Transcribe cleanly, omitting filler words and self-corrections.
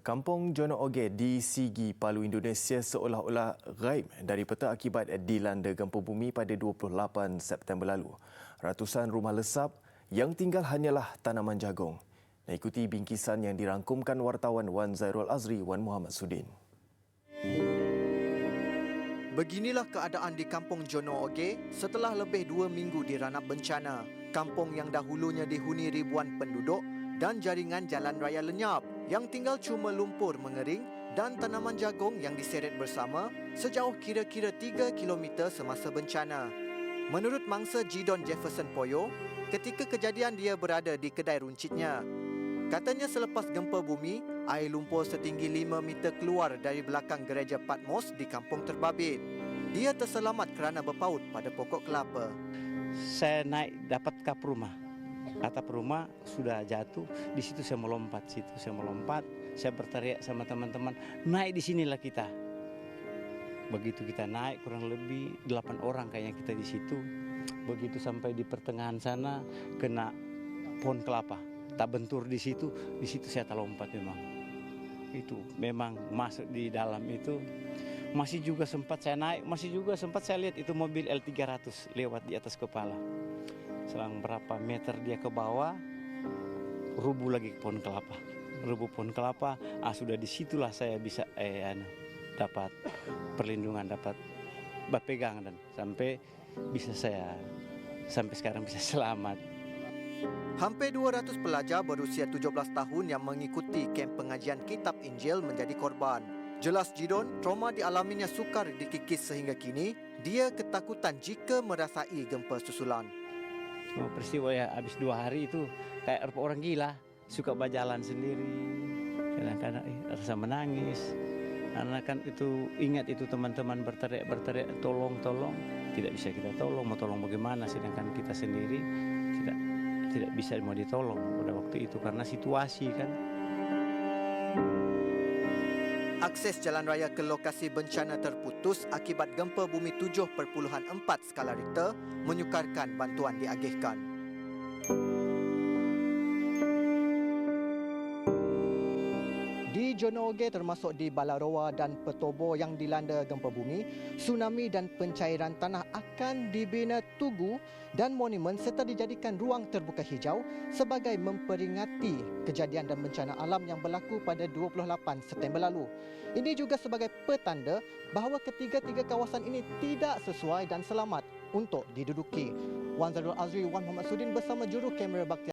Kampung Jono Oge di Sigi, Palu, Indonesia seolah-olah gaib dari peta akibat dilanda gempa bumi pada 28 September lalu. Ratusan rumah lesap yang tinggal hanyalah tanaman jagung. Dan ikuti bingkisan yang dirangkumkan wartawan Wan Zairul Azri, Wan Muhammad Sudin. Beginilah keadaan di Kampung Jono Oge setelah lebih 2 minggu diranap bencana. Kampung yang dahulunya dihuni ribuan penduduk dan jaringan jalan raya lenyap yang tinggal cuma lumpur mengering dan tanaman jagung yang diseret bersama sejauh kira-kira 3 km semasa bencana. Menurut mangsa Jidon Jefferson Poyo, ketika kejadian dia berada di kedai runcitnya. Katanya selepas gempa bumi, air lumpur setinggi 5 meter keluar dari belakang gereja Patmos di kampung terbabit. Dia terselamat kerana berpaut pada pokok kelapa. Saya naik dapat kap rumah. Atap rumah sudah jatuh, di situ saya melompat, saya berteriak sama teman-teman, naik di sinilah kita. Begitu kita naik kurang lebih 8 orang kayaknya kita di situ. Begitu sampai di pertengahan sana kena pohon kelapa. Tak bentur di situ saya terlompat memang. Itu memang masuk di dalam itu. Masih juga sempat saya naik, masih juga sempat saya lihat itu mobil L300 lewat di atas kepala. Selang berapa meter dia ke bawah, rubuh lagi pohon kelapa. Rubuh pohon kelapa, sudah disitulah saya bisa dapat perlindungan, dapat berpegang dan sampai sekarang bisa selamat. Hampir 200 pelajar berusia 17 tahun yang mengikuti kem pengajian kitab Injil menjadi korban. Jelas Jidon, trauma dialaminya sukar dikikis sehingga kini dia ketakutan jika merasai gempa susulan. Peristiwa ya habis 2 hari itu kayak orang gila, suka berjalan sendiri, kadang-kadang rasa menangis. Karena kan itu ingat itu teman-teman berteriak tolong, tidak bisa kita tolong, mau tolong bagaimana, sedangkan kita sendiri tidak bisa mau ditolong pada waktu itu karena situasi kan. Akses jalan raya ke lokasi bencana terputus akibat gempa bumi 7.4 skala Richter menyukarkan bantuan diagihkan. Di Jono Oge termasuk di Balaroa dan Petobo yang dilanda gempa bumi, tsunami dan pencairan tanah akan dibina tugu dan monumen serta dijadikan ruang terbuka hijau sebagai memperingati kejadian dan bencana alam yang berlaku pada 28 September lalu. Ini juga sebagai petanda bahawa ketiga-tiga kawasan ini tidak sesuai dan selamat untuk diduduki. Wan Zairul Azri, Wan Muhammad Sudin bersama juru kamera Bakti